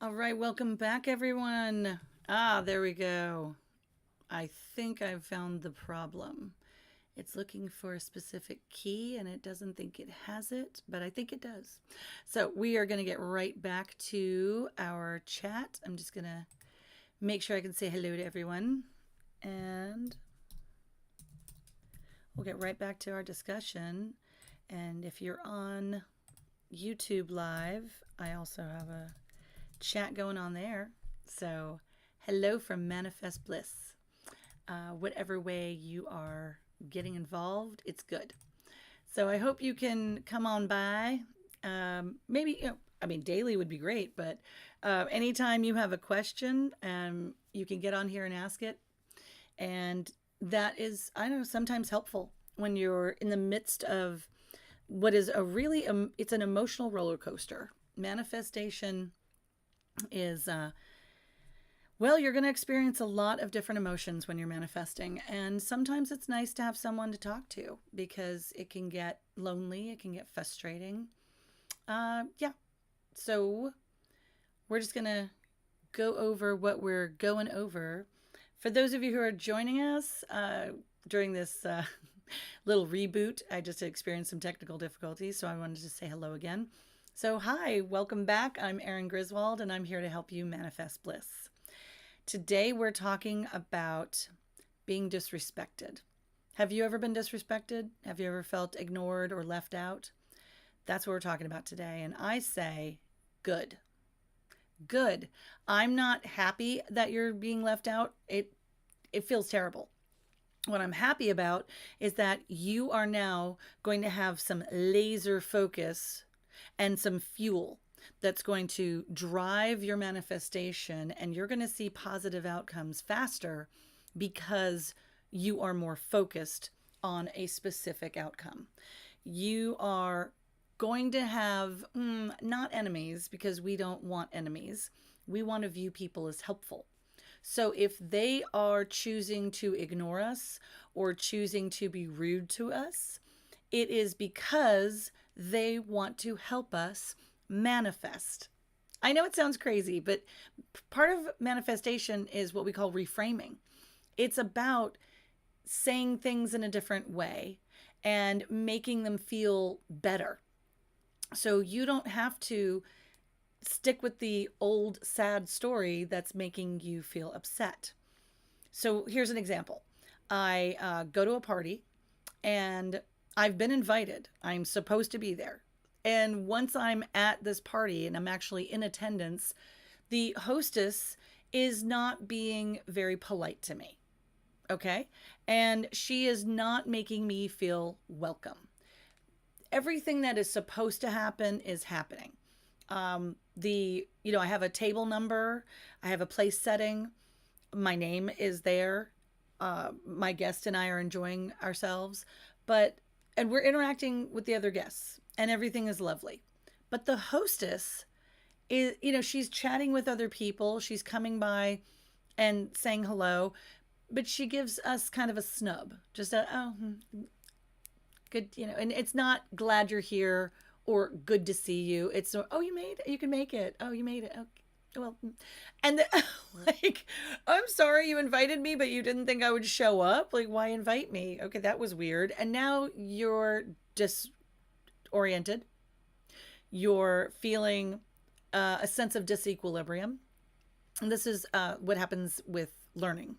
All right, welcome back, everyone. There we go. I think I've found the problem. It's looking for a specific key and it doesn't think it has it, but I think it does. So we are going to get right back to our chat. I'm just going to make sure I can say hello to everyone and we'll get right back to our discussion. And if you're on YouTube Live, I also have a chat going on there. So, hello from Manifest Bliss. Whatever way you are getting involved, it's good. So, I hope you can come on by. Maybe, daily would be great, but anytime you have a question, you can get on here and ask it. And that is, I don't know, sometimes helpful when you're in the midst of what is a really, it's an emotional roller coaster. Manifestation is well, you're going to experience a lot of different emotions when you're manifesting, and sometimes it's nice to have someone to talk to because it can get lonely, it can get frustrating. Yeah, so we're just going to go over what we're going over. For those of you who are joining us during this little reboot, I just experienced some technical difficulties, so I wanted to say hello again. So, hi, welcome back. I'm Erin Griswold, and I'm here to help you manifest bliss. Today, we're talking about being disrespected. Have you ever been disrespected? Have you ever felt ignored or left out? That's what we're talking about today. And I say, good. Good. I'm not happy that you're being left out. It feels terrible. What I'm happy about is that you are now going to have some laser focus and some fuel that's going to drive your manifestation, and you're going to see positive outcomes faster because you are more focused on a specific outcome. You are going to have not enemies, because we don't want enemies. We want to view people as helpful. So if they are choosing to ignore us or choosing to be rude to us, it is because they want to help us manifest. I know it sounds crazy, but part of manifestation is what we call reframing. It's about saying things in a different way and making them feel better. So you don't have to stick with the old sad story that's making you feel upset. So here's an example. I go to a party and I've been invited. I'm supposed to be there. And once I'm at this party and I'm actually in attendance, the hostess is not being very polite to me. Okay. And she is not making me feel welcome. Everything that is supposed to happen is happening. I have a table number, I have a place setting, my name is there. My guest and I are enjoying ourselves, and we're interacting with the other guests, and everything is lovely. But the hostess is, she's chatting with other people, she's coming by and saying hello, but she gives us kind of a snub, just good, and it's not glad you're here or good to see you. It's oh, you can make it. Oh, you made it. Okay. Well, and like, I'm sorry you invited me, but you didn't think I would show up. Like, why invite me? Okay, that was weird. And now you're disoriented. You're feeling a sense of disequilibrium. And this is what happens with learning.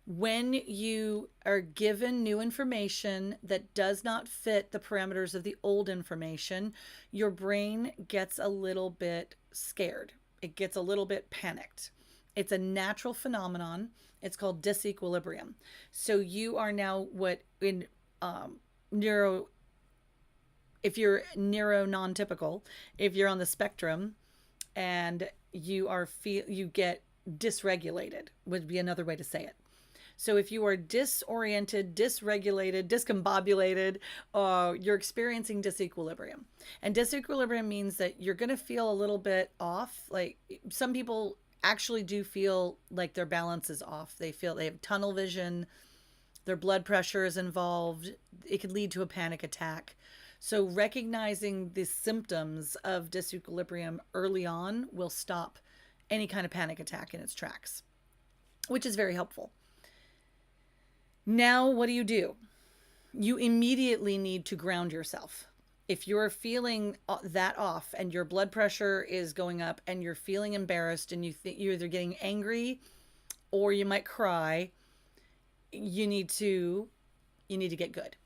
When you are given new information that does not fit the parameters of the old information, your brain gets a little bit scared. It gets a little bit panicked. It's a natural phenomenon. It's called disequilibrium. So you are now what in neuro, if you're neuro non-typical, if you're on the spectrum and you get dysregulated, would be another way to say it. So if you are disoriented, dysregulated, discombobulated, you're experiencing disequilibrium. And disequilibrium means that you're going to feel a little bit off. Like, some people actually do feel like their balance is off. They feel they have tunnel vision, their blood pressure is involved. It could lead to a panic attack. So recognizing the symptoms of disequilibrium early on will stop any kind of panic attack in its tracks, which is very helpful. Now, what do? You immediately need to ground yourself. If you're feeling that off and your blood pressure is going up and you're feeling embarrassed and you think you're either getting angry or you might cry, you need to get good.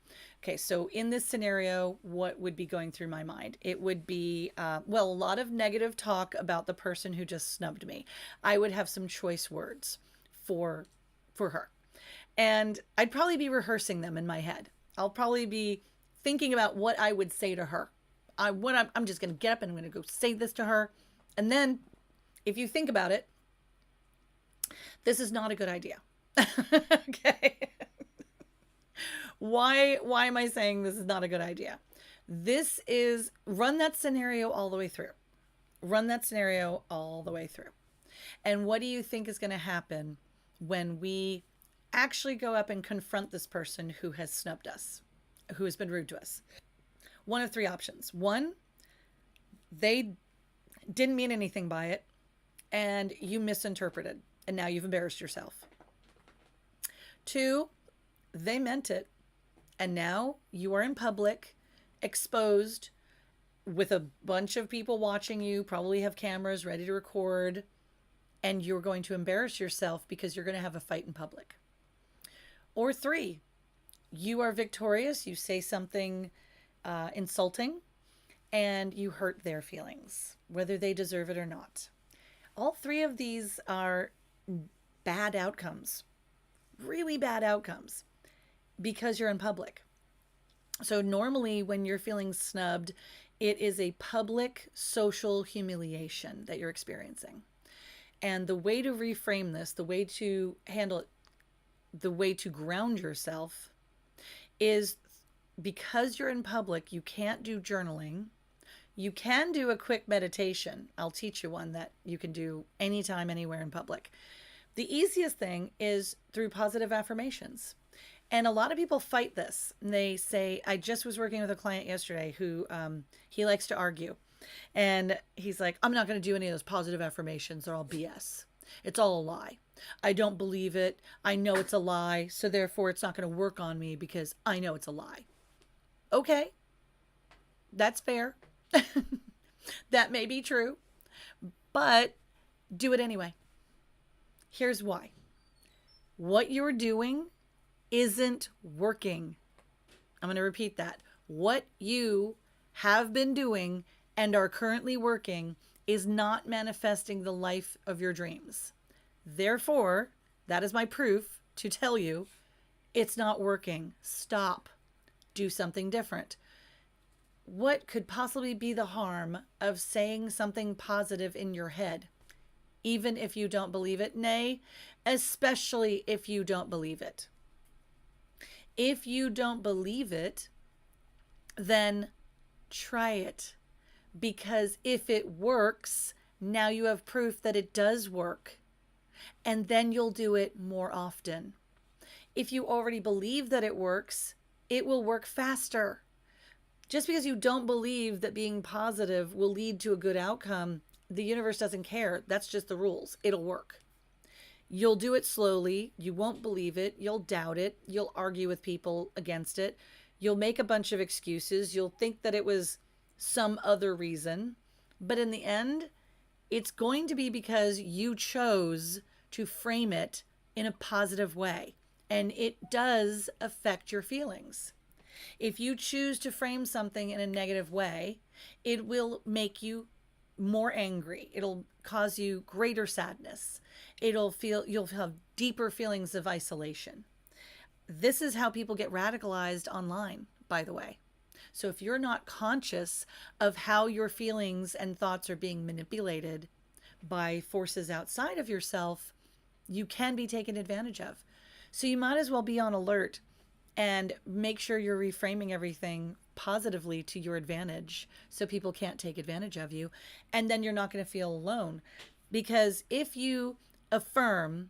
Okay, so in this scenario, what would be going through my mind? It would be, a lot of negative talk about the person who just snubbed me. I would have some choice words for her. And I'd probably be rehearsing them in my head. I'll probably be thinking about what I would say to her. I'm just going to get up and I'm going to go say this to her. And then if you think about it, this is not a good idea. Okay. Why am I saying this is not a good idea? This is, run that scenario all the way through. Run that scenario all the way through. And what do you think is going to happen when we actually go up and confront this person who has snubbed us, who has been rude to us? One of three options. One, they didn't mean anything by it and you misinterpreted and now you've embarrassed yourself. Two, they meant it and now you are in public, exposed with a bunch of people watching you, probably have cameras ready to record, and you're going to embarrass yourself because you're going to have a fight in public. Or three, you are victorious, you say something insulting, and you hurt their feelings, whether they deserve it or not. All three of these are bad outcomes, really bad outcomes, because you're in public. So normally when you're feeling snubbed, it is a public social humiliation that you're experiencing. And the way to reframe this, the way to handle it, the way to ground yourself is, because you're in public, you can't do journaling. You can do a quick meditation. I'll teach you one that you can do anytime, anywhere in public. The easiest thing is through positive affirmations. And a lot of people fight this. They say, I just was working with a client yesterday who he likes to argue. And he's like, I'm not going to do any of those positive affirmations. They're all BS. It's all a lie. I don't believe it. I know it's a lie. So therefore, it's not going to work on me because I know it's a lie. Okay. That's fair. That may be true. But do it anyway. Here's why. What you're doing isn't working. I'm going to repeat that. What you have been doing and are currently working is not manifesting the life of your dreams. Therefore, that is my proof to tell you it's not working. Stop. Do something different. What could possibly be the harm of saying something positive in your head, even if you don't believe it? Nay, especially if you don't believe it. If you don't believe it, then try it. Because if it works, now you have proof that it does work. And then you'll do it more often. If you already believe that it works, it will work faster. Just because you don't believe that being positive will lead to a good outcome, the universe doesn't care. That's just the rules. It'll work. You'll do it slowly. You won't believe it. You'll doubt it. You'll argue with people against it. You'll make a bunch of excuses. You'll think that it was some other reason. But in the end, it's going to be because you chose to frame it in a positive way. And it does affect your feelings. If you choose to frame something in a negative way, it will make you more angry. It'll cause you greater sadness. You'll have deeper feelings of isolation. This is how people get radicalized online, by the way. So if you're not conscious of how your feelings and thoughts are being manipulated by forces outside of yourself, you can be taken advantage of. So you might as well be on alert and make sure you're reframing everything positively to your advantage so people can't take advantage of you. And then you're not going to feel alone. Because if you affirm,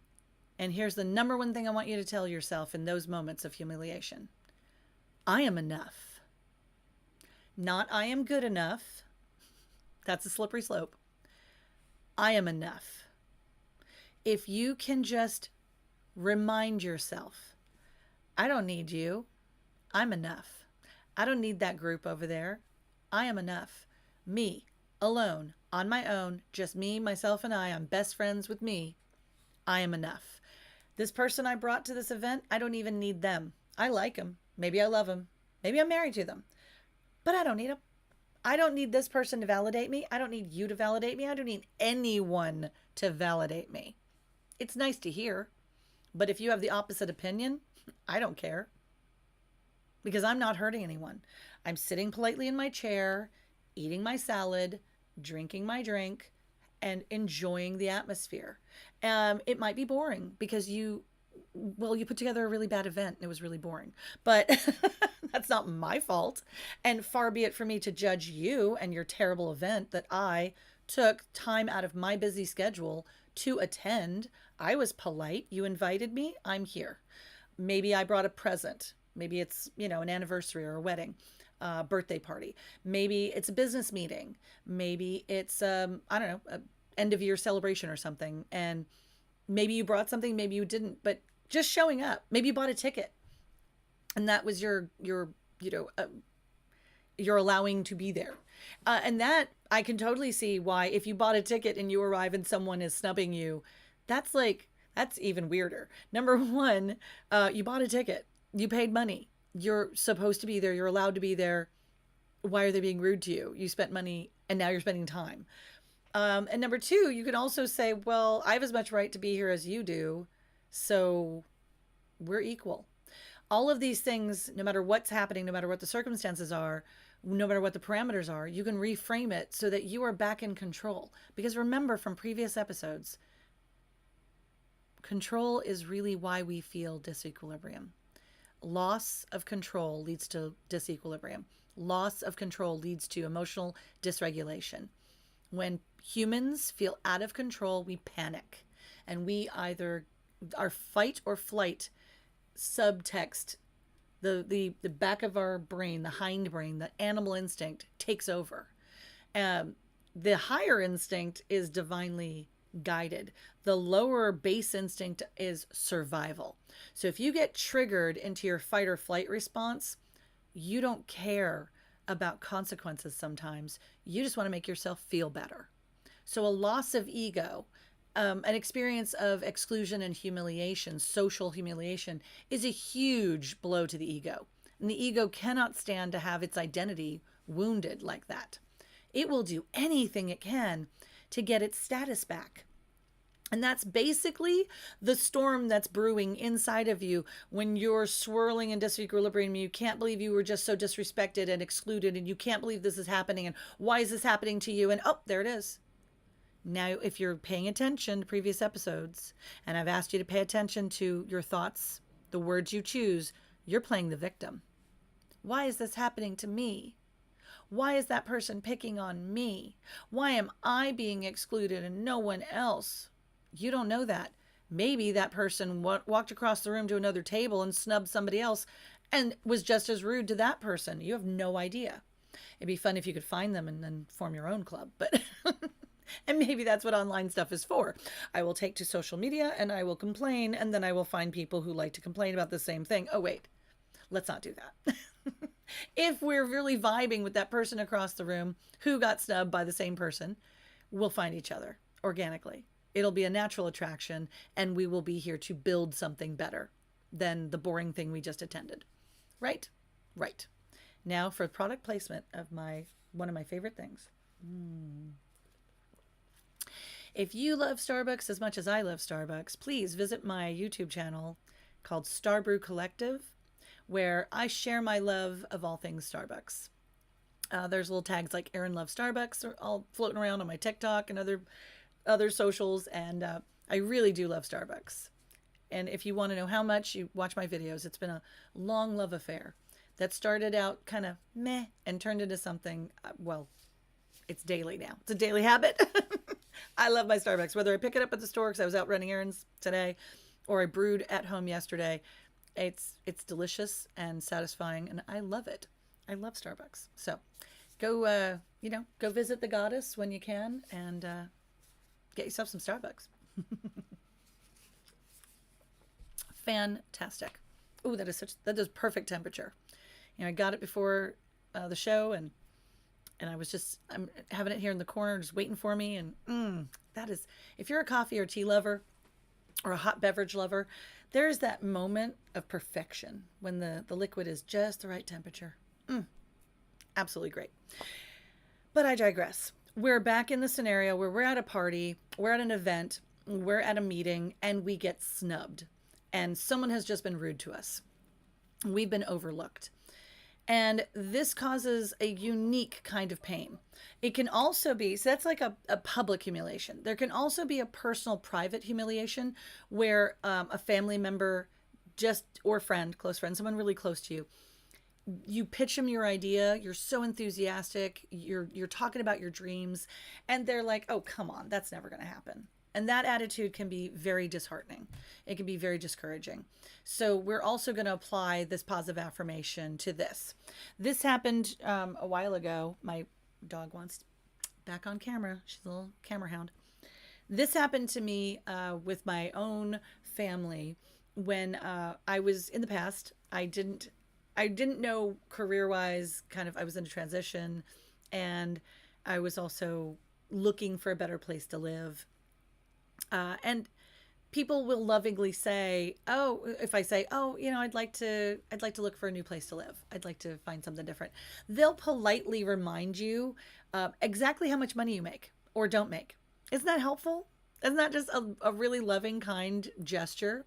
and here's the number one thing I want you to tell yourself in those moments of humiliation: I am enough. Not I am good enough. That's a slippery slope. I am enough. If you can just remind yourself, I don't need you. I'm enough. I don't need that group over there. I am enough. Me, alone, on my own, just me, myself, and I. I'm best friends with me. I am enough. This person I brought to this event, I don't even need them. I like them. Maybe I love them. Maybe I'm married to them. But I don't need them. I don't need this person to validate me. I don't need you to validate me. I don't need anyone to validate me. It's nice to hear. But if you have the opposite opinion, I don't care. Because I'm not hurting anyone. I'm sitting politely in my chair, eating my salad, drinking my drink, and enjoying the atmosphere. It might be boring because you put together a really bad event and it was really boring. But that's not my fault. And far be it for me to judge you and your terrible event that I took time out of my busy schedule to attend. I was polite. You invited me. I'm here. Maybe I brought a present. Maybe it's, an anniversary or a wedding, birthday party. Maybe it's a business meeting. Maybe it's, I don't know, a end of year celebration or something. And maybe you brought something, maybe you didn't, but just showing up. Maybe you bought a ticket and that was your you're allowing to be there. And that I can totally see why if you bought a ticket and you arrive and someone is snubbing you, that's even weirder. Number one, you bought a ticket. You paid money. You're supposed to be there. You're allowed to be there. Why are they being rude to you? You spent money and now you're spending time. And number two, you can also say, well, I have as much right to be here as you do. So we're equal. All of these things, no matter what's happening, no matter what the circumstances are, no matter what the parameters are, you can reframe it so that you are back in control. Because remember from previous episodes, control is really why we feel disequilibrium. Loss of control leads to disequilibrium. Loss of control leads to emotional dysregulation. When humans feel out of control, we panic. And we either, our fight or flight subtext, the back of our brain, the hindbrain, the animal instinct takes over. The higher instinct is divinely guided. The lower base instinct is survival. So if you get triggered into your fight or flight response, you don't care about consequences sometimes. You just want to make yourself feel better. So a loss of ego, an experience of exclusion and humiliation, social humiliation, is a huge blow to the ego. And the ego cannot stand to have its identity wounded like that. It will do anything it can to get its status back. And that's basically the storm that's brewing inside of you when you're swirling in disequilibrium. You can't believe you were just so disrespected and excluded, and you can't believe this is happening, and why is this happening to you? And oh, there it is. Now, if you're paying attention to previous episodes, and I've asked you to pay attention to your thoughts, the words you choose, you're playing the victim. Why is this happening to me? Why is that person picking on me? Why am I being excluded and no one else? You don't know that. Maybe that person walked across the room to another table and snubbed somebody else and was just as rude to that person. You have no idea. It'd be fun if you could find them and then form your own club. But and maybe that's what online stuff is for. I will take to social media and I will complain, and then I will find people who like to complain about the same thing. Oh, wait, let's not do that. If we're really vibing with that person across the room who got snubbed by the same person, we'll find each other organically. It'll be a natural attraction, and we will be here to build something better than the boring thing we just attended. Right? Right. Now for product placement of one of my favorite things. If you love Starbucks as much as I love Starbucks, please visit my YouTube channel called Starbrew Collective, where I share my love of all things Starbucks. There's little tags like Erin Loves Starbucks all floating around on my TikTok and other socials, and I really do love Starbucks. And if you want to know how much, you watch my videos. It's been a long love affair that started out kind of meh and turned into something, it's daily now. It's a daily habit. I love my Starbucks, whether I pick it up at the store because I was out running errands today, or I brewed at home yesterday. It's delicious and satisfying, and I love it. I love Starbucks. So go visit the goddess when you can, and Get yourself some Starbucks. Fantastic. Oh, that is perfect temperature. I got it before the show, and I'm having it here in the corner, just waiting for me. And that is, if you're a coffee or tea lover or a hot beverage lover, there's that moment of perfection when the liquid is just the right temperature. Absolutely great. But I digress. We're back in the scenario where we're at a party, we're at an event, we're at a meeting, and we get snubbed. And someone has just been rude to us. We've been overlooked. And this causes a unique kind of pain. It can also be, so that's like a public humiliation. There can also be a personal, private humiliation where a family member or friend, close friend, someone really close to you, you pitch them your idea, you're so enthusiastic, you're talking about your dreams, and they're like, oh, come on, that's never going to happen. And that attitude can be very disheartening. It can be very discouraging. So we're also going to apply this positive affirmation to this. This happened a while ago. My dog wants back on camera. She's a little camera hound. This happened to me with my own family when I was in the past. I didn't know career-wise, I was in a transition, and I was also looking for a better place to live. And people will lovingly say, oh, if I say, oh, I'd like to look for a new place to live. I'd like to find something different. They'll politely remind you exactly how much money you make or don't make. Isn't that helpful? Isn't that just a really loving, kind gesture?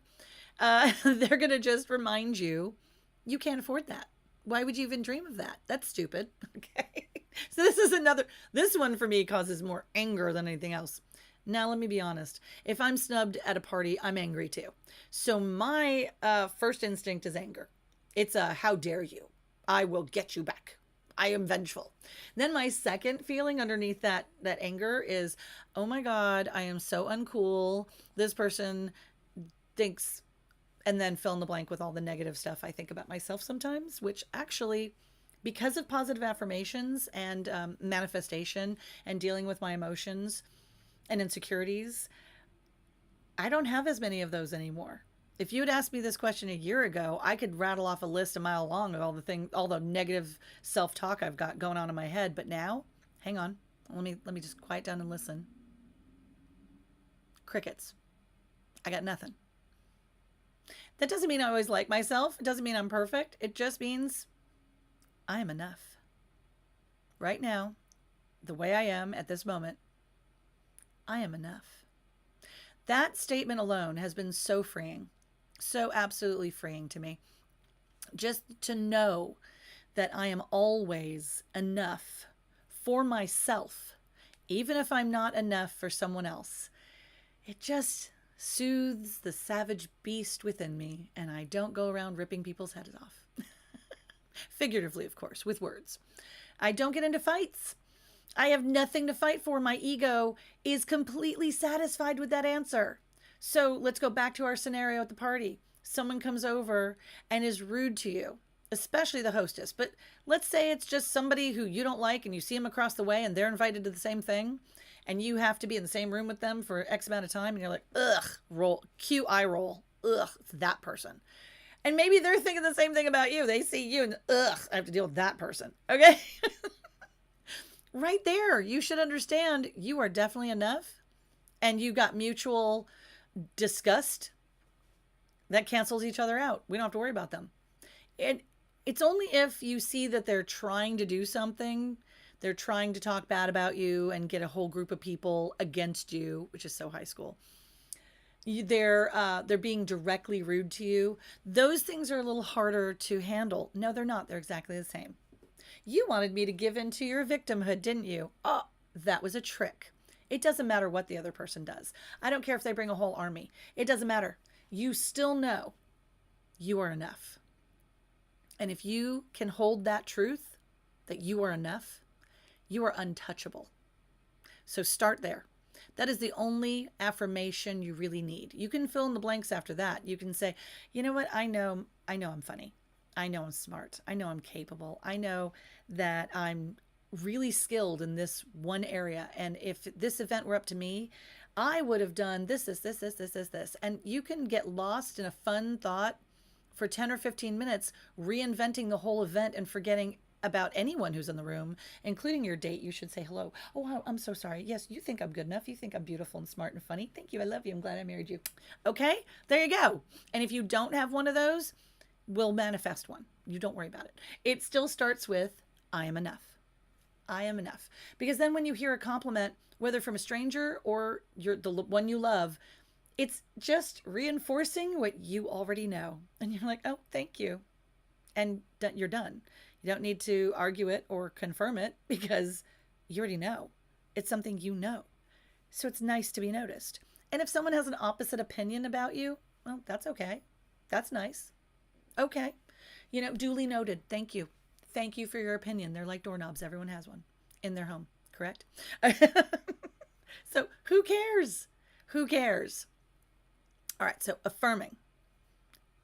They're going to just remind you, you can't afford that. Why would you even dream of that? That's stupid. Okay. So this one for me causes more anger than anything else. Now, let me be honest. If I'm snubbed at a party, I'm angry too. So my first instinct is anger. It's how dare you? I will get you back. I am vengeful. Then my second feeling underneath that anger is, oh my God, I am so uncool. This person thinks, and then fill in the blank with all the negative stuff I think about myself sometimes, which actually, because of positive affirmations and manifestation and dealing with my emotions and insecurities, I don't have as many of those anymore. If you had asked me this question a year ago, I could rattle off a list a mile long of all the negative self-talk I've got going on in my head. But now, hang on, let me just quiet down and listen. Crickets. I got nothing. That doesn't mean I always like myself. It doesn't mean I'm perfect. It just means I am enough. Right now, the way I am at this moment, I am enough. That statement alone has been so freeing, so absolutely freeing to me. Just to know that I am always enough for myself, even if I'm not enough for someone else. It just soothes the savage beast within me, and I don't go around ripping people's heads off. Figuratively, of course, with words. I don't get into fights. I have nothing to fight for. My ego is completely satisfied with that answer. So let's go back to our scenario at the party. Someone comes over and is rude to you, especially the hostess. But let's say it's just somebody who you don't like and you see them across the way and they're invited to the same thing and you have to be in the same room with them for X amount of time and you're like, ugh, cue eye roll. Ugh, it's that person. And maybe they're thinking the same thing about you. They see you and ugh, I have to deal with that person. Okay? Right there, you should understand you are definitely enough and you got mutual disgust that cancels each other out. We don't have to worry about them. It's only if you see that they're trying to do something, they're trying to talk bad about you and get a whole group of people against you, which is so high school. They're being directly rude to you. Those things are a little harder to handle. No, they're not. They're exactly the same. You wanted me to give in to your victimhood, didn't you? Oh, that was a trick. It doesn't matter what the other person does. I don't care if they bring a whole army. It doesn't matter. You still know you are enough. And if you can hold that truth, that you are enough, you are untouchable. So start there. That is the only affirmation you really need. You can fill in the blanks after that. You can say, you know what? I know I'm funny. I know I'm smart. I know I'm capable. I know that I'm really skilled in this one area. And if this event were up to me, I would have done this. And you can get lost in a fun thought for 10 or 15 minutes, reinventing the whole event and forgetting about anyone who's in the room, including your date. You should say hello. Oh, wow, I'm so sorry. Yes, you think I'm good enough. You think I'm beautiful and smart and funny. Thank you. I love you. I'm glad I married you. Okay, there you go. And if you don't have one of those, we'll manifest one. You don't worry about it. It still starts with, I am enough. I am enough. Because then when you hear a compliment, whether from a stranger or the one you love, it's just reinforcing what you already know. And you're like, oh, thank you. And you're done. You don't need to argue it or confirm it because you already know. It's something you know. So it's nice to be noticed. And if someone has an opposite opinion about you, well, that's okay. That's nice. Okay. Duly noted. Thank you. Thank you for your opinion. They're like doorknobs. Everyone has one in their home, correct? So who cares? Who cares? All right. So affirming.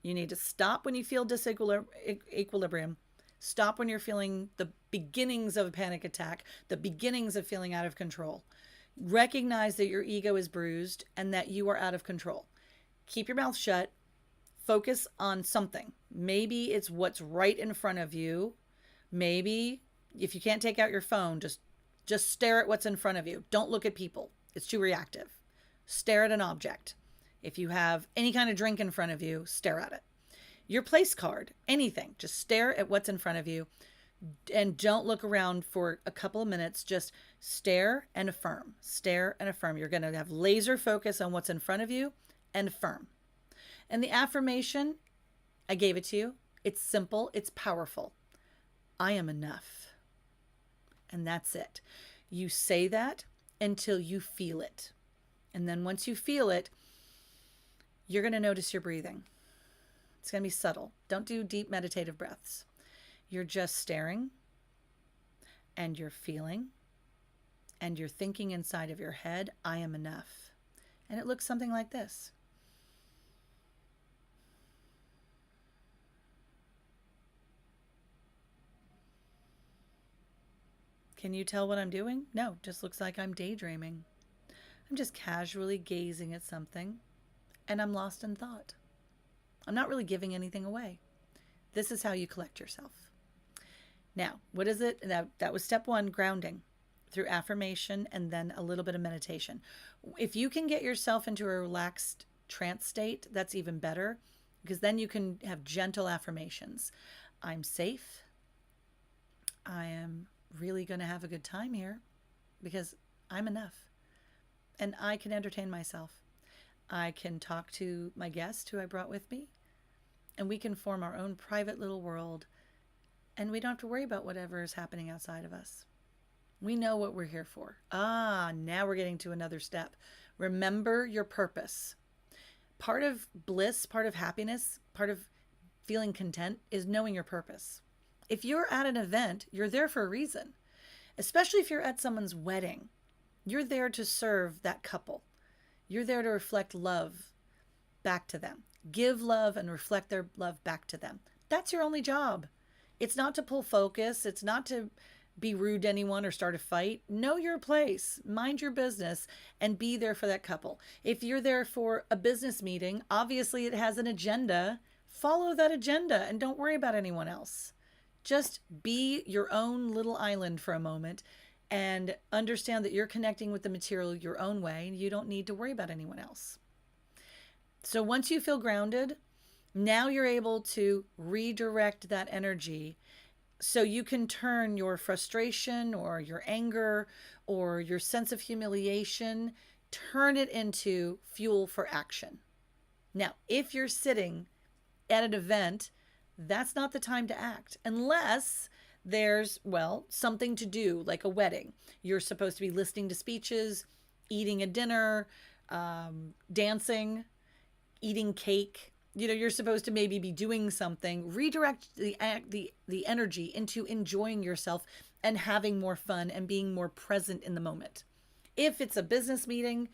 You need to stop when you feel disequilibrium. Stop when you're feeling the beginnings of a panic attack, the beginnings of feeling out of control. Recognize that your ego is bruised and that you are out of control. Keep your mouth shut. Focus on something. Maybe it's what's right in front of you. Maybe if you can't take out your phone, just stare at what's in front of you. Don't look at people. It's too reactive. Stare at an object. If you have any kind of drink in front of you, stare at it. Your place card, anything, just stare at what's in front of you and don't look around for a couple of minutes. Just stare and affirm. Stare and affirm. You're going to have laser focus on what's in front of you and affirm. And the affirmation, I gave it to you. It's simple. It's powerful. I am enough. And that's it. You say that until you feel it. And then once you feel it, you're going to notice your breathing. It's going to be subtle. Don't do deep meditative breaths. You're just staring and you're feeling and you're thinking inside of your head, I am enough. And it looks something like this. Can you tell what I'm doing? No, just looks like I'm daydreaming. I'm just casually gazing at something and I'm lost in thought. I'm not really giving anything away. This is how you collect yourself. Now, what is it? That was step one, grounding through affirmation and then a little bit of meditation. If you can get yourself into a relaxed trance state, that's even better because then you can have gentle affirmations. I'm safe. I am really going to have a good time here because I'm enough and I can entertain myself. I can talk to my guest who I brought with me, and we can form our own private little world, and we don't have to worry about whatever is happening outside of us. We know what we're here for. Now we're getting to another step. Remember your purpose. Part of bliss, part of happiness, part of feeling content is knowing your purpose. If you're at an event, you're there for a reason, especially if you're at someone's wedding. You're there to serve that couple. You're there to reflect love back to them. Give love and reflect their love back to them. That's your only job. It's not to pull focus. It's not to be rude to anyone or start a fight. Know your place. Mind your business and be there for that couple. If you're there for a business meeting, obviously it has an agenda. Follow that agenda and don't worry about anyone else. Just be your own little island for a moment and understand that you're connecting with the material your own way and you don't need to worry about anyone else. So once you feel grounded, now you're able to redirect that energy so you can turn your frustration or your anger or your sense of humiliation, turn it into fuel for action. Now, if you're sitting at an event, that's not the time to act unless there's, something to do, like a wedding. You're supposed to be listening to speeches, eating a dinner, dancing, eating cake. You're supposed to maybe be doing something. Redirect the energy into enjoying yourself and having more fun and being more present in the moment. If it's a business meeting,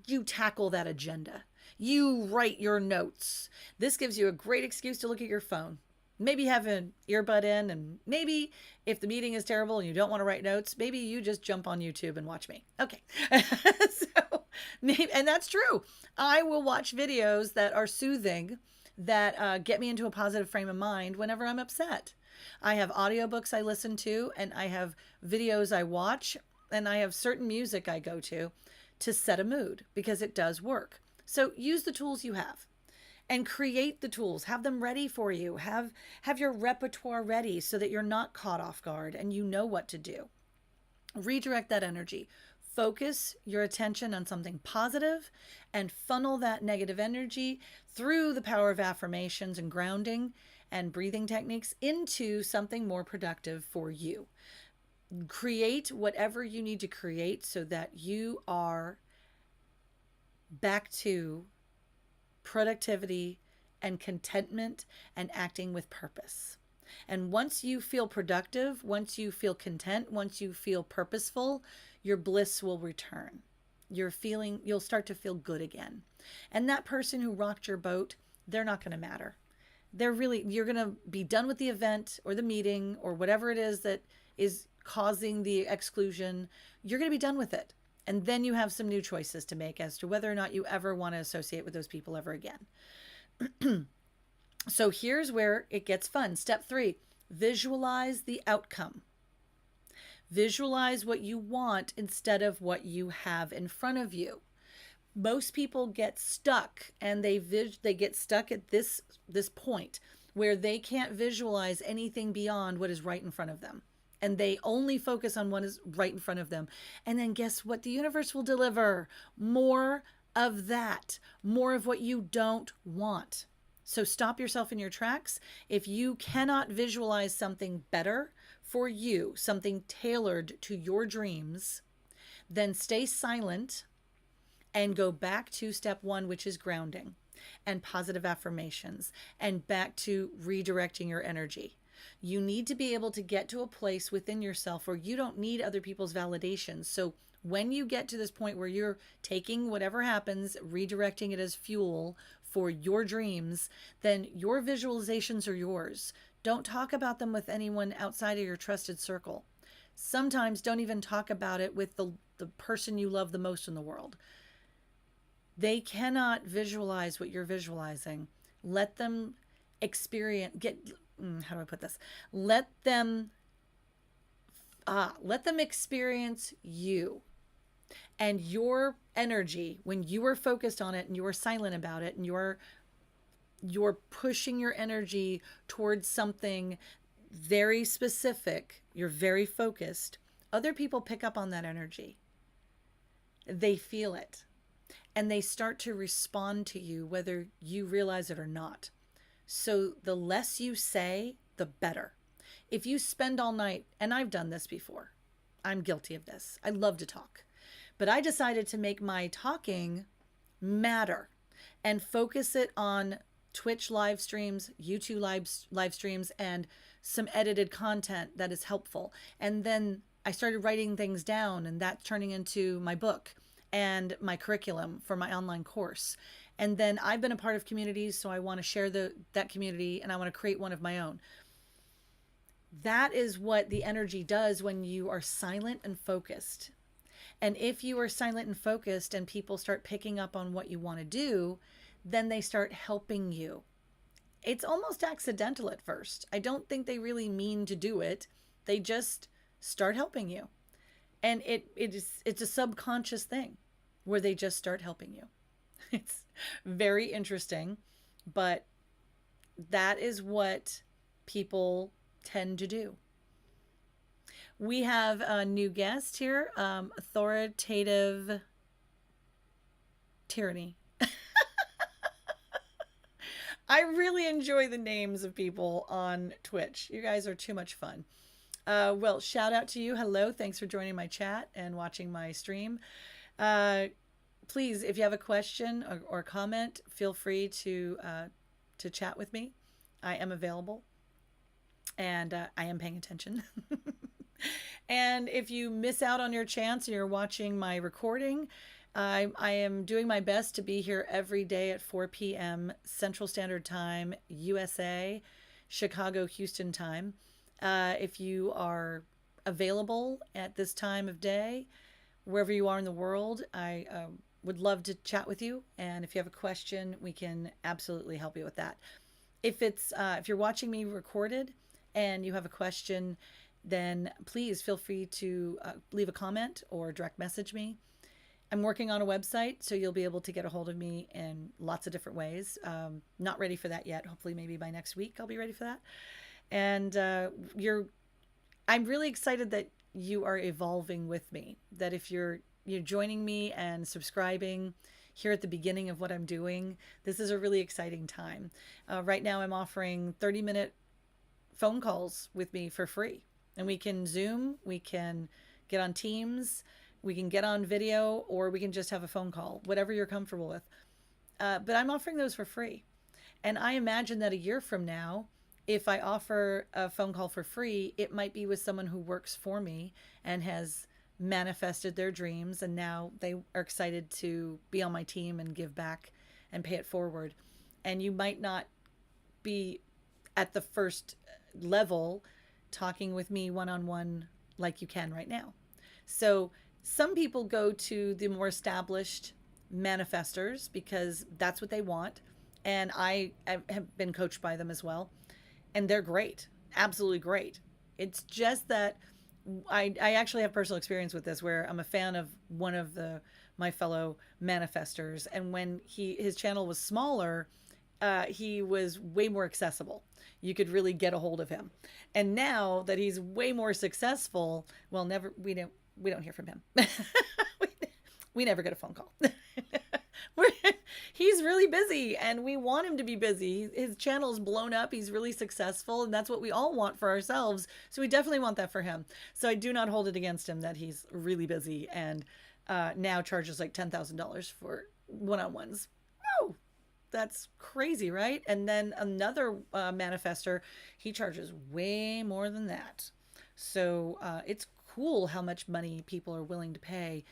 you tackle that agenda. You write your notes. This gives you a great excuse to look at your phone. Maybe have an earbud in, and maybe if the meeting is terrible and you don't want to write notes, maybe you just jump on YouTube and watch me. Okay. So maybe, and that's true. I will watch videos that are soothing, that get me into a positive frame of mind whenever I'm upset. I have audiobooks I listen to, and I have videos I watch, and I have certain music I go to set a mood, because it does work. So use the tools you have and create the tools. Have them ready for you. Have your repertoire ready so that you're not caught off guard and you know what to do. Redirect that energy. Focus your attention on something positive and funnel that negative energy through the power of affirmations and grounding and breathing techniques into something more productive for you. Create whatever you need to create so that you are back to productivity and contentment and acting with purpose. And once you feel productive, once you feel content, once you feel purposeful, your bliss will return. You'll start to feel good again. And that person who rocked your boat, they're not going to matter. You're going to be done with the event or the meeting or whatever it is that is causing the exclusion. You're going to be done with it. And then you have some new choices to make as to whether or not you ever want to associate with those people ever again. So here's where it gets fun. Step 3, visualize the outcome. Visualize what you want instead of what you have in front of you. Most people get stuck, and they get stuck at this point where they can't visualize anything beyond what is right in front of them. And they only focus on what is right in front of them. And then guess what? The universe will deliver more of that, more of what you don't want. So stop yourself in your tracks. If you cannot visualize something better for you, something tailored to your dreams, then stay silent and go back to step 1, which is grounding and positive affirmations, and back to redirecting your energy. You need to be able to get to a place within yourself where you don't need other people's validations. So when you get to this point where you're taking whatever happens, redirecting it as fuel for your dreams, then your visualizations are yours. Don't talk about them with anyone outside of your trusted circle. Sometimes don't even talk about it with the person you love the most in the world. They cannot visualize what you're visualizing. Let them experience, how do I put this? Let them experience you and your energy when you are focused on it and you are silent about it and you're pushing your energy towards something very specific. You're very focused. Other people pick up on that energy. They feel it and they start to respond to you whether you realize it or not. So the less you say, the better. If you spend all night, and I've done this before, I'm guilty of this. I love to talk, but I decided to make my talking matter and focus it on Twitch live streams, YouTube live streams, and some edited content that is helpful. And then I started writing things down, and that's turning into my book and my curriculum for my online course. And then I've been a part of communities, so I want to share that community, and I want to create one of my own. That is what the energy does when you are silent and focused. And if you are silent and focused and people start picking up on what you want to do, then they start helping you. It's almost accidental at first. I don't think they really mean to do it. They just start helping you. And it's a subconscious thing where they just start helping you. It's very interesting, but that is what people tend to do. We have a new guest here, authoritative tyranny. I really enjoy the names of people on Twitch. You guys are too much fun. Well, shout out to you. Hello. Thanks for joining my chat and watching my stream. Please, if you have a question or comment, feel free to chat with me. I am available and I am paying attention. And if you miss out on your chance and you're watching my recording, I am doing my best to be here every day at 4 p.m. Central Standard Time, USA. Chicago, Houston time. If you are available at this time of day, wherever you are in the world, I would love to chat with you. And if you have a question, we can absolutely help you with that. If you're watching me recorded and you have a question, then please feel free to leave a comment or direct message me. I'm working on a website, so you'll be able to get a hold of me in lots of different ways. Not ready for that yet. Hopefully, maybe by next week I'll be ready for that. And I'm really excited that you are evolving with me. That if you're joining me and subscribing here at the beginning of what I'm doing, this is a really exciting time. Right now, I'm offering 30-minute phone calls with me for free, and we can Zoom, we can get on Teams, we can get on video, or we can just have a phone call, whatever you're comfortable with. But I'm offering those for free. And I imagine that a year from now, if I offer a phone call for free, it might be with someone who works for me and has manifested their dreams, and now they are excited to be on my team and give back and pay it forward. And you might not be at the first level talking with me one-on-one like you can right now. So some people go to the more established manifestors because that's what they want. And I have been coached by them as well. And they're great, absolutely great. It's just that I actually have personal experience with this, where I'm a fan of one of my fellow manifestors. And when his channel was smaller, he was way more accessible. You could really get a hold of him. And now that he's way more successful, well, we don't hear from him. we never get a phone call. He's really busy, and we want him to be busy. His channel's blown up. He's really successful, and that's what we all want for ourselves. So we definitely want that for him. So I do not hold it against him that he's really busy and now charges like $10,000 for one-on-ones. Oh, that's crazy, right? And then another manifestor, he charges way more than that. So it's cool how much money people are willing to pay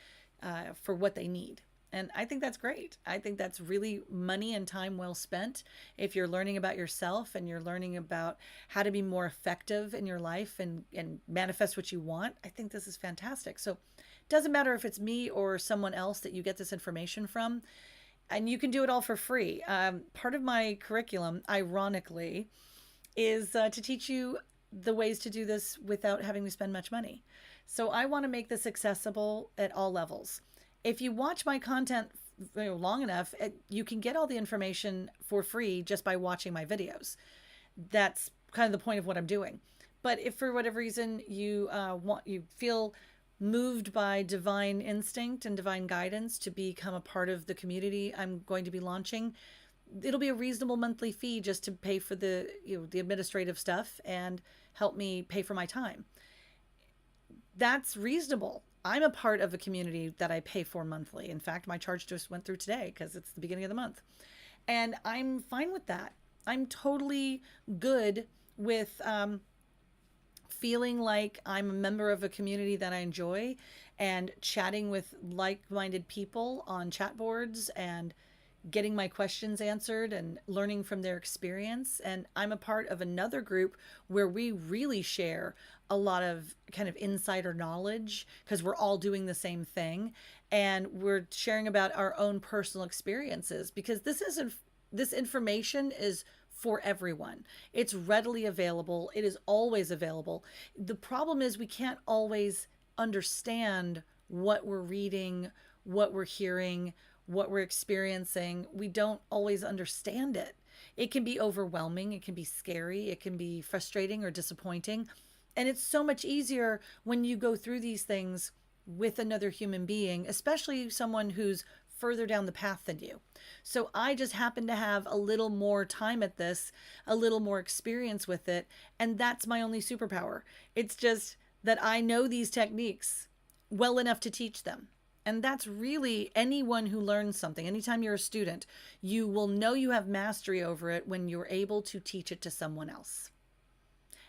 for what they need. And I think that's great. I think that's really money and time well spent. If you're learning about yourself and you're learning about how to be more effective in your life and manifest what you want, I think this is fantastic. So it doesn't matter if it's me or someone else that you get this information from. And you can do it all for free. Part of my curriculum, ironically, is to teach you the ways to do this without having to spend much money. So I want to make this accessible at all levels. If you watch my content long enough, you can get all the information for free just by watching my videos. That's kind of the point of what I'm doing. But if for whatever reason you feel moved by divine instinct and divine guidance to become a part of the community I'm going to be launching, it'll be a reasonable monthly fee just to pay for the administrative stuff and help me pay for my time. That's reasonable. I'm a part of a community that I pay for monthly. In fact, my charge just went through today because it's the beginning of the month. And I'm fine with that. I'm totally good with feeling like I'm a member of a community that I enjoy and chatting with like-minded people on chat boards and getting my questions answered and learning from their experience. And I'm a part of another group where we really share a lot of kind of insider knowledge because we're all doing the same thing. And we're sharing about our own personal experiences because this information is for everyone. It's readily available. It is always available. The problem is we can't always understand what we're reading, what we're hearing, what we're experiencing. We don't always understand it. It can be overwhelming. It can be scary. It can be frustrating or disappointing. And it's so much easier when you go through these things with another human being, especially someone who's further down the path than you. So I just happen to have a little more time at this, a little more experience with it. And that's my only superpower. It's just that I know these techniques well enough to teach them. And that's really anyone who learns something. Anytime you're a student, you will know you have mastery over it when you're able to teach it to someone else.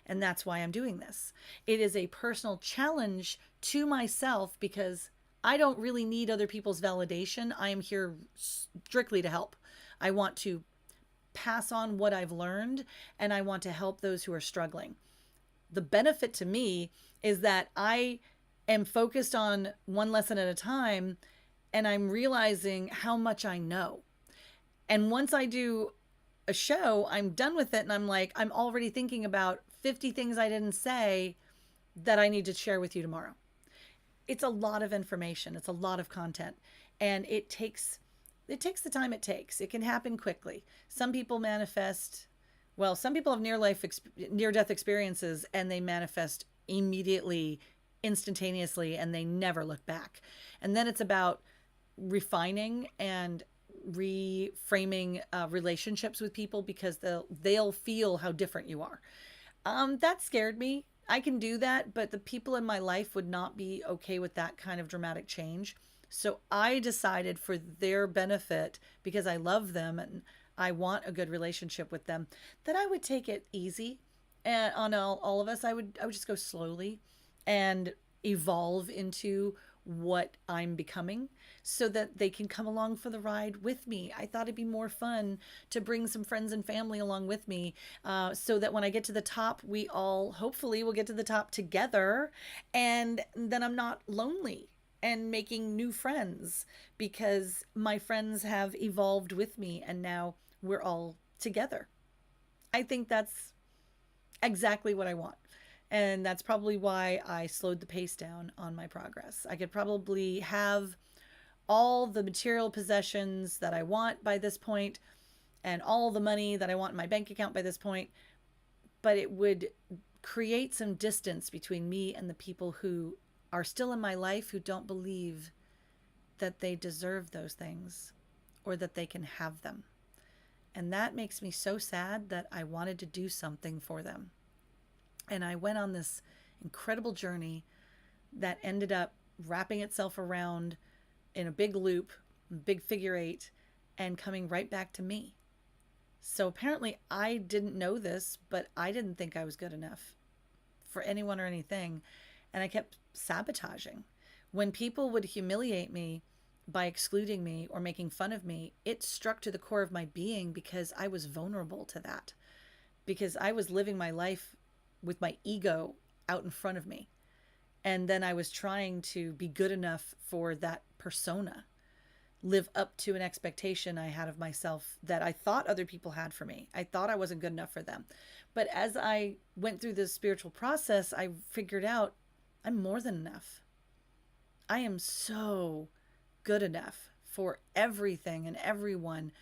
And that's why I'm doing this. It is a personal challenge to myself because I don't really need other people's validation. I am here strictly to help. I want to pass on what I've learned, and I want to help those who are struggling. The benefit to me is that I am focused on one lesson at a time, and I'm realizing how much I know. And once I do a show, I'm done with it, and I'm like, I'm already thinking about 50 things I didn't say that I need to share with you tomorrow. It's a lot of information, it's a lot of content, and it takes the time it takes. It can happen quickly. Some people manifest, well, some people have near death experiences, and they manifest immediately, instantaneously, and they never look back. And then it's about refining and reframing relationships with people, because they'll feel how different you are. That scared me. I can do that, but the people in my life would not be okay with that kind of dramatic change. So I decided, for their benefit, because I love them and I want a good relationship with them, that I would take it easy, and on all of us. I would just go slowly and evolve into what I'm becoming, so that they can come along for the ride with me. I thought it'd be more fun to bring some friends and family along with me, so that when I get to the top, we all hopefully will get to the top together, and then I'm not lonely and making new friends, because my friends have evolved with me, and now we're all together. I think that's exactly what I want. And that's probably why I slowed the pace down on my progress. I could probably have all the material possessions that I want by this point, and all the money that I want in my bank account by this point, but it would create some distance between me and the people who are still in my life, who don't believe that they deserve those things or that they can have them. And that makes me so sad, that I wanted to do something for them. And I went on this incredible journey that ended up wrapping itself around in a big loop, big figure eight, and coming right back to me. So apparently I didn't know this, but I didn't think I was good enough for anyone or anything. And I kept sabotaging. When people would humiliate me by excluding me or making fun of me, it struck to the core of my being, because I was vulnerable to that. Because I was living my life with my ego out in front of me. And then I was trying to be good enough for that persona, live up to an expectation I had of myself that I thought other people had for me. I thought I wasn't good enough for them. But as I went through this spiritual process, I figured out I'm more than enough. I am so good enough for everything and everyone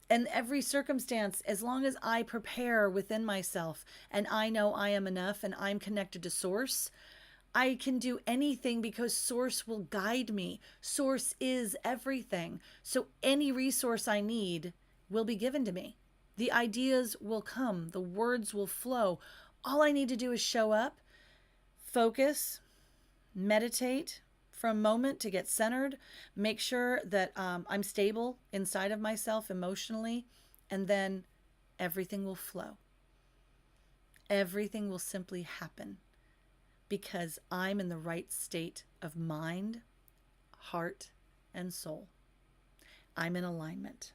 and every circumstance, as long as I prepare within myself and I know I am enough and I'm connected to Source. I can do anything, because Source will guide me. Source is everything. So any resource I need will be given to me. The ideas will come. The words will flow. All I need to do is show up, focus, meditate for a moment to get centered, make sure that I'm stable inside of myself emotionally, and then everything will flow. Everything will simply happen, because I'm in the right state of mind, heart, and soul. I'm in alignment.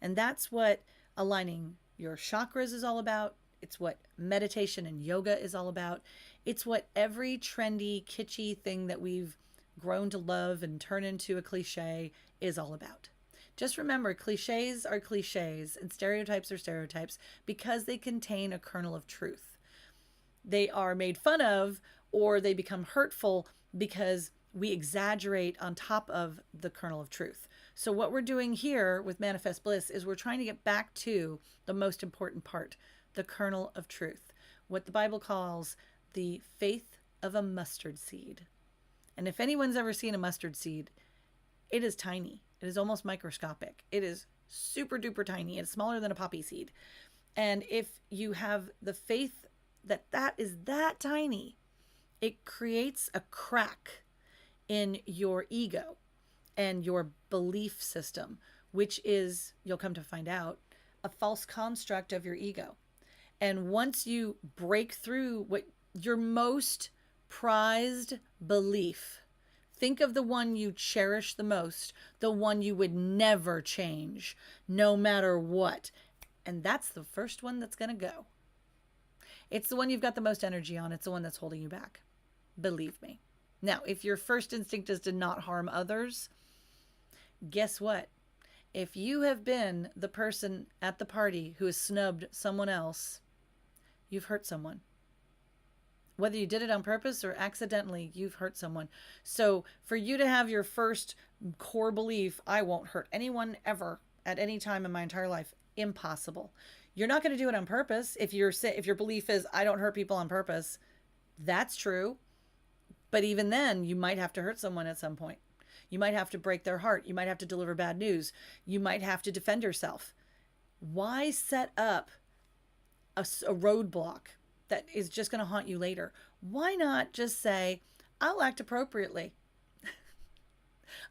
And that's what aligning your chakras is all about. It's what meditation and yoga is all about. It's what every trendy, kitschy thing that we've grown to love and turn into a cliche is all about. Just remember, cliches are cliches and stereotypes are stereotypes, because they contain a kernel of truth. They are made fun of, or they become hurtful because we exaggerate on top of the kernel of truth. So what we're doing here with Manifest Bliss is we're trying to get back to the most important part, the kernel of truth, what the Bible calls the faith of a mustard seed. And if anyone's ever seen a mustard seed, it is tiny. It is almost microscopic. It is super duper tiny. It's smaller than a poppy seed. And if you have the faith that is that tiny, it creates a crack in your ego and your belief system, which is, you'll come to find out, a false construct of your ego. And once you break through what your most prized belief, Think of the one you cherish the most, the one you would never change, no matter what. And that's the first one that's going to go. It's the one you've got the most energy on. It's the one that's holding you back. Believe me. Now, if your first instinct is to not harm others, guess what? If you have been the person at the party who has snubbed someone else, you've hurt someone. Whether you did it on purpose or accidentally, you've hurt someone. So for you to have your first core belief, I won't hurt anyone ever at any time in my entire life, impossible. You're not going to do it on purpose. If your belief is, I don't hurt people on purpose, that's true. But even then, you might have to hurt someone at some point. You might have to break their heart. You might have to deliver bad news. You might have to defend yourself. Why set up a roadblock that is just going to haunt you later? Why not just say, I'll act appropriately.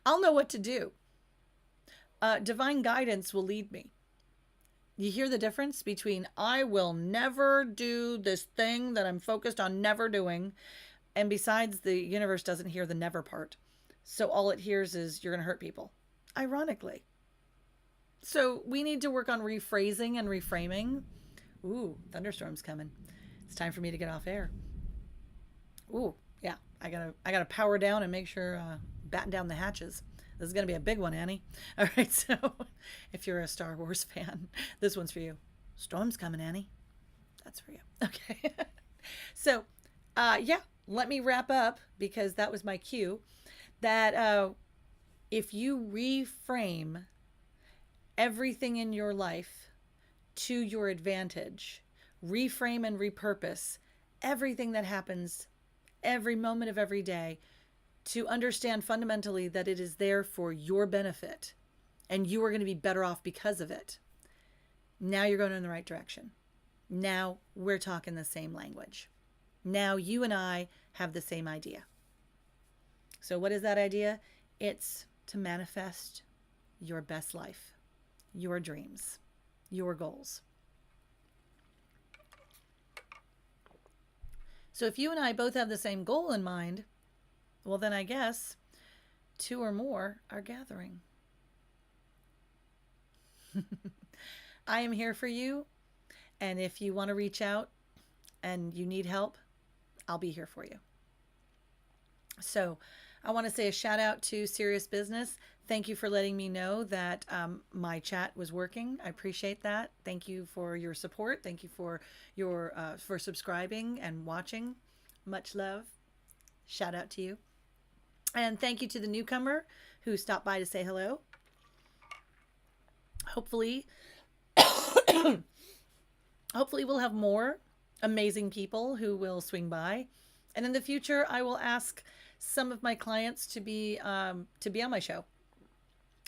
I'll know what to do. Divine guidance will lead me. You hear the difference between I will never do this thing that I'm focused on never doing. And besides, the universe doesn't hear the never part. So all it hears is you're going to hurt people. Ironically. So we need to work on rephrasing and reframing. Ooh, thunderstorm's coming. It's time for me to get off air. Ooh, yeah. I gotta power down and make sure batten down the hatches. This is gonna be a big one, Annie. All right, so if you're a Star Wars fan, this one's for you. Storm's coming, Annie. That's for you. Okay. So, yeah. Let me wrap up because that was my cue. That if you reframe everything in your life to your advantage, reframe and repurpose everything that happens every moment of every day to understand fundamentally that it is there for your benefit and you are going to be better off because of it. Now you're going in the right direction. Now we're talking the same language. Now you and I have the same idea. So what is that idea? It's to manifest your best life, your dreams, your goals. So if you and I both have the same goal in mind, well, then I guess two or more are gathering. I am here for you. And if you want to reach out and you need help, I'll be here for you. So I want to say a shout out to Serious Business. Thank you for letting me know that my chat was working. I appreciate that. Thank you for your support. Thank you for your for subscribing and watching. Much love. Shout out to you. And thank you to the newcomer who stopped by to say hello. Hopefully, hopefully we'll have more amazing people who will swing by. And in the future, I will ask some of my clients to be on my show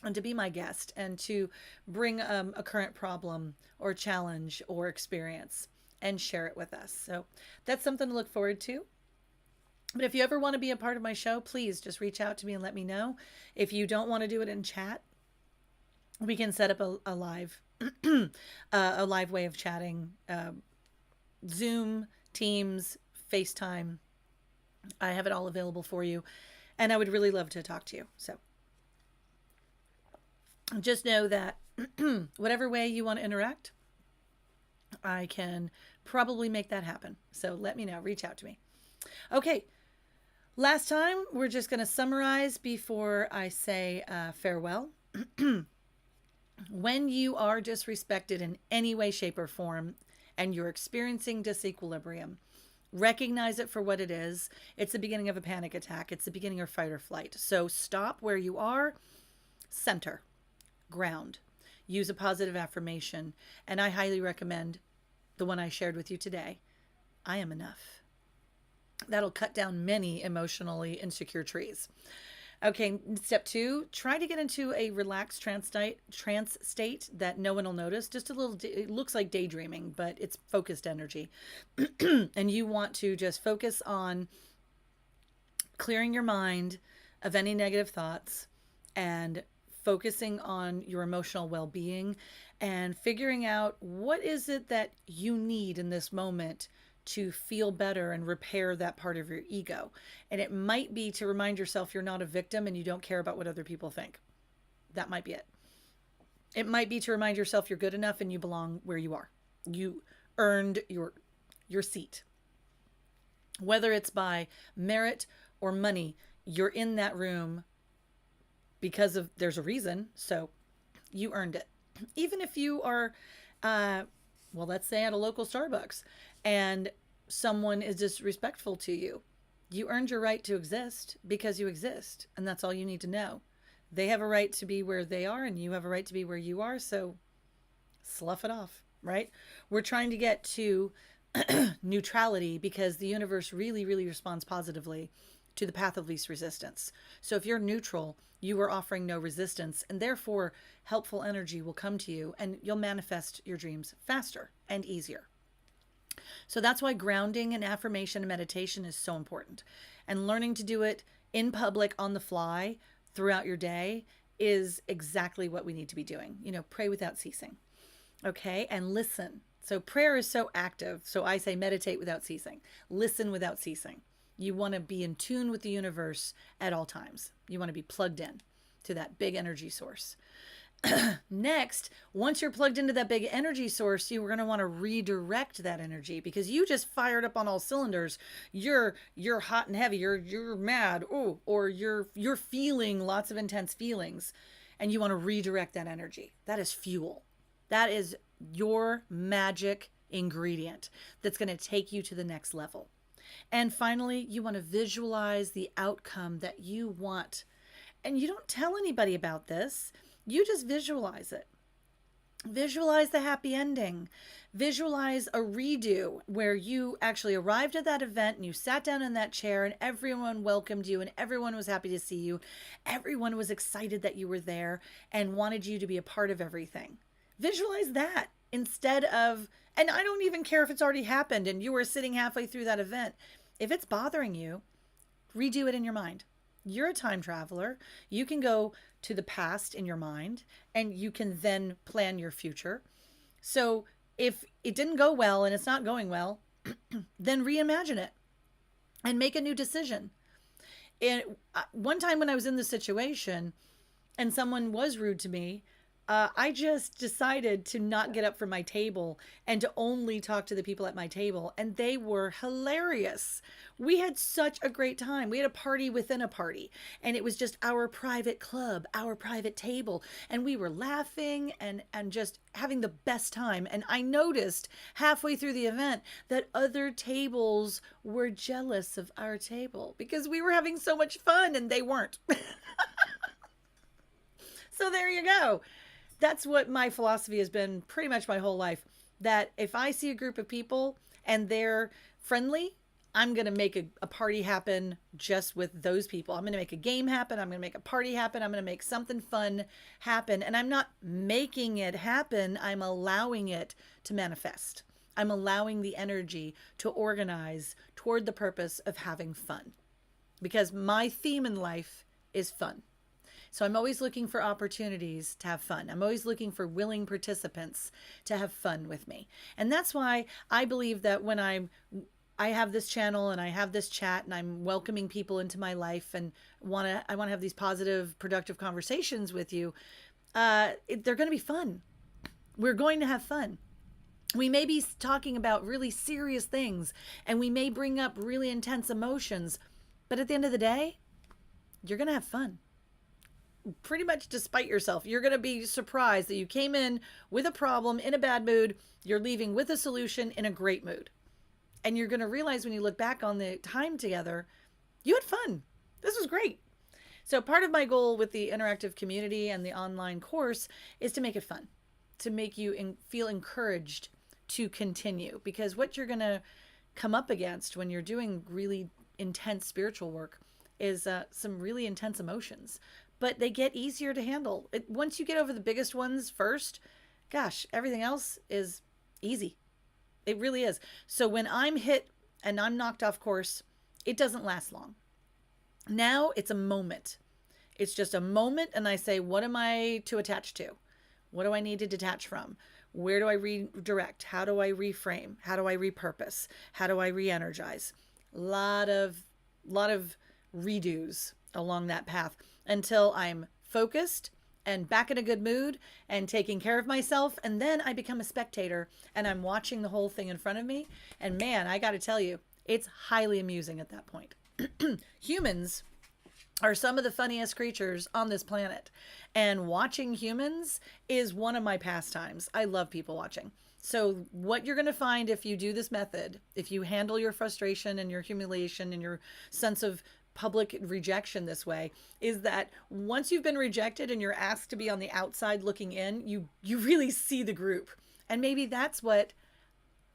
and to be my guest and to bring a current problem or challenge or experience and share it with us. So that's something to look forward to. But if you ever want to be a part of my show, please just reach out to me and let me know. If you don't want to do it in chat, we can set up a live a live way of chatting, Zoom, Teams, FaceTime. I have it all available for you, and I would really love to talk to you. So just know that whatever way you want to interact, I can probably make that happen. So let me know. Reach out to me. Okay. Last time, we're just going to summarize before I say farewell. When you are disrespected in any way, shape, or form, and you're experiencing disequilibrium, recognize it for what it is. It's the beginning of a panic attack. It's the beginning of fight or flight. So stop where you are, center, ground, use a positive affirmation. And I highly recommend the one I shared with you today. I am enough. That'll cut down many emotionally insecure trees. Okay, step 2, try to get into a relaxed trance state that no one will notice. Just a little, it looks like daydreaming, but it's focused energy. And you want to just focus on clearing your mind of any negative thoughts and focusing on your emotional well-being and figuring out what is it that you need in this moment to feel better and repair that part of your ego. And it might be to remind yourself you're not a victim and you don't care about what other people think. That might be it. It might be to remind yourself you're good enough and you belong where you are. You earned your seat. Whether it's by merit or money, you're in that room because of there's a reason. So you earned it. Even if you are, well, let's say at a local Starbucks and someone is disrespectful to you, you earned your right to exist because you exist. And that's all you need to know. They have a right to be where they are and you have a right to be where you are. So slough it off, right? We're trying to get to neutrality because the universe really, really responds positively to the path of least resistance. So if you're neutral, you are offering no resistance, and therefore helpful energy will come to you and you'll manifest your dreams faster and easier. So that's why grounding and affirmation and meditation is so important. And learning to do it in public on the fly throughout your day is exactly what we need to be doing. Pray without ceasing. Okay? And listen. So prayer is so active. So I say meditate without ceasing. Listen without ceasing. You want to be in tune with the universe at all times. You want to be plugged in to that big energy source. Next, once you're plugged into that big energy source, you're going to want to redirect that energy because you just fired up on all cylinders. You're hot and heavy. You're mad. Or you're feeling lots of intense feelings, and you want to redirect that energy. That is fuel. That is your magic ingredient that's going to take you to the next level. And finally, you want to visualize the outcome that you want. And you don't tell anybody about this. You just visualize it. Visualize the happy ending. Visualize a redo where you actually arrived at that event and you sat down in that chair and everyone welcomed you and everyone was happy to see you. Everyone was excited that you were there and wanted you to be a part of everything. Visualize that instead of, and I don't even care if it's already happened and you were sitting halfway through that event. If it's bothering you, redo it in your mind. You're a time traveler. You can go to the past in your mind and you can then plan your future. So if it didn't go well and it's not going well, then reimagine it and make a new decision. And one time when I was in this situation and someone was rude to me, I just decided to not get up from my table and to only talk to the people at my table. And they were hilarious. We had such a great time. We had a party within a party. And it was just our private club, our private table. And we were laughing and just having the best time. And I noticed halfway through the event that other tables were jealous of our table because we were having so much fun and they weren't. So there you go. That's what my philosophy has been pretty much my whole life. That if I see a group of people and they're friendly, I'm going to make a party happen just with those people. I'm going to make a game happen. I'm going to make a party happen. I'm going to make something fun happen. And I'm not making it happen. I'm allowing it to manifest. I'm allowing the energy to organize toward the purpose of having fun. Because my theme in life is fun. So I'm always looking for opportunities to have fun. I'm always looking for willing participants to have fun with me. And that's why I believe that when I have this channel and I have this chat and I'm welcoming people into my life and I want to have these positive, productive conversations with you, they're going to be fun. We're going to have fun. We may be talking about really serious things and we may bring up really intense emotions, but at the end of the day, you're going to have fun. Pretty much despite yourself. You're going to be surprised that you came in with a problem in a bad mood. You're leaving with a solution in a great mood. And you're going to realize when you look back on the time together, you had fun. This was great. So part of my goal with the interactive community and the online course is to make it fun, to make you feel encouraged to continue. Because what you're going to come up against when you're doing really intense spiritual work is some really intense emotions. But they get easier to handle. Once you get over the biggest ones first, gosh, everything else is easy. It really is. So when I'm hit and I'm knocked off course, it doesn't last long. Now it's a moment. It's just a moment and I say, what am I to attach to? What do I need to detach from? Where do I redirect? How do I reframe? How do I repurpose? How do I re-energize? Lot of redos along that path until I'm focused and back in a good mood and taking care of myself. And then I become a spectator and I'm watching the whole thing in front of me. And man, I got to tell you, it's highly amusing at that point. Humans are some of the funniest creatures on this planet. And watching humans is one of my pastimes. I love people watching. So what you're going to find if you do this method, if you handle your frustration and your humiliation and your sense of public rejection this way, is that once you've been rejected and you're asked to be on the outside looking in, you really see the group. And maybe that's what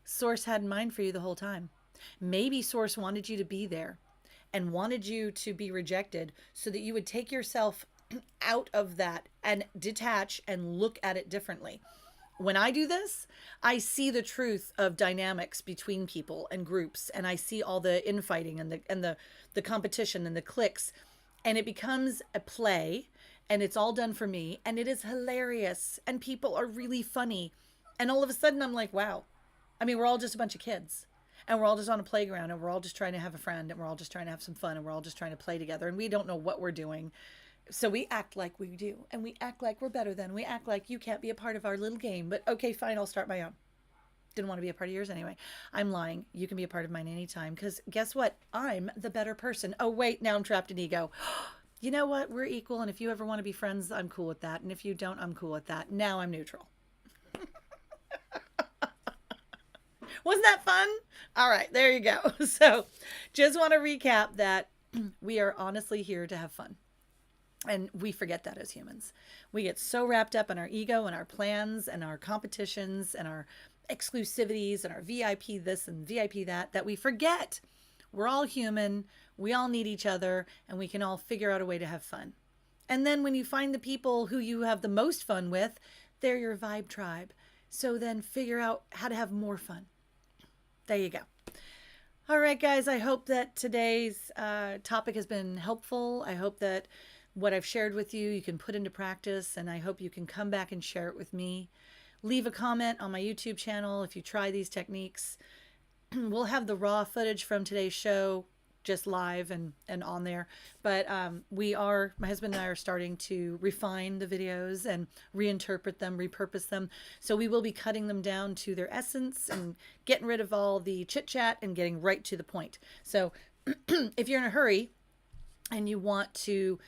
Source had in mind for you the whole time. Maybe Source wanted you to be there and wanted you to be rejected so that you would take yourself out of that and detach and look at it differently. When I do this, I see the truth of dynamics between people and groups, and I see all the infighting and the competition and the cliques, and it becomes a play, and it's all done for me, and it is hilarious, and people are really funny, and all of a sudden I'm like, wow. I mean, we're all just a bunch of kids, and we're all just on a playground, and we're all just trying to have a friend, and we're all just trying to have some fun, and we're all just trying to play together, and we don't know what we're doing. So we act like we do, and we act like we're better than. We act like you can't be a part of our little game, but okay, fine, I'll start my own. Didn't want to be a part of yours anyway. I'm lying. You can be a part of mine anytime, because guess what? I'm the better person. Oh, wait, now I'm trapped in ego. You know what? We're equal, and if you ever want to be friends, I'm cool with that. And if you don't, I'm cool with that. Now I'm neutral. Wasn't that fun? All right, there you go. So just want to recap that we are honestly here to have fun. And we forget that as humans. We get so wrapped up in our ego and our plans and our competitions and our exclusivities and our VIP this and VIP that, that we forget we're all human. We all need each other, and we can all figure out a way to have fun. And then when you find the people who you have the most fun with, they're your vibe tribe. So then figure out how to have more fun. There you go. All right, guys, I hope that today's topic has been helpful. I hope that what I've shared with you, you can put into practice, and I hope you can come back and share it with me. Leave a comment on my YouTube channel if you try these techniques. We'll have the raw footage from today's show just live and on there. But my husband and I are starting to refine the videos and reinterpret them, repurpose them. So we will be cutting them down to their essence and getting rid of all the chit chat and getting right to the point. So if you're in a hurry and you want to,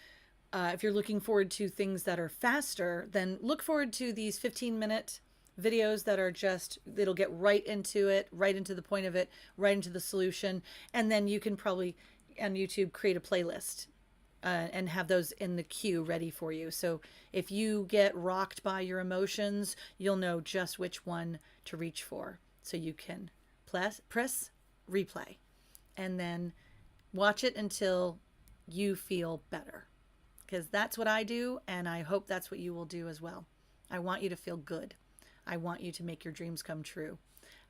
if you're looking forward to things that are faster, then look forward to these 15-minute videos that are just, it'll get right into it, right into the point of it, right into the solution. And then you can probably on YouTube create a playlist and have those in the queue ready for you. So if you get rocked by your emotions, you'll know just which one to reach for. So you can press replay and then watch it until you feel better. Because that's what I do, and I hope that's what you will do as well. I want you to feel good. I want you to make your dreams come true.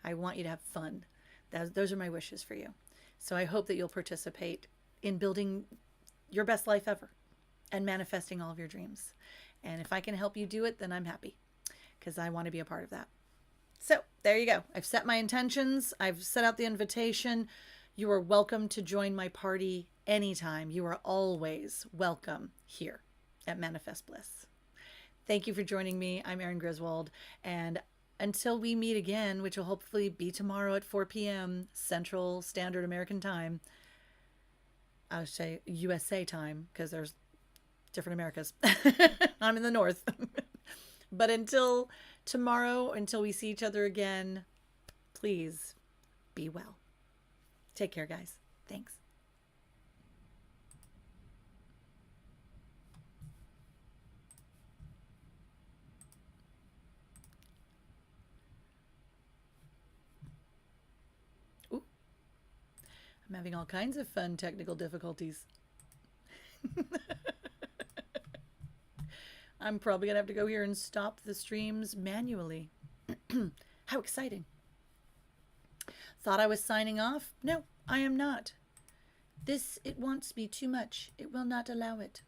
I want you to have fun. Those are my wishes for you. So I hope that you'll participate in building your best life ever and manifesting all of your dreams. And if I can help you do it, then I'm happy, because I want to be a part of that. So there you go. I've set my intentions. I've set out the invitation. You are welcome to join my party anytime. You are always welcome here at Manifest Bliss. Thank you for joining me. I'm Erin Griswold, and until we meet again, which will hopefully be tomorrow at 4 p.m. Central Standard American Time, I would say USA time, because there's different Americas. I'm in the North. But until tomorrow, until we see each other again, please be well. Take care, guys. Thanks. Ooh, I'm having all kinds of fun technical difficulties. I'm probably going to have to go here and stop the streams manually. How exciting. Thought I was signing off? No, I am not. It wants me too much. It will not allow it.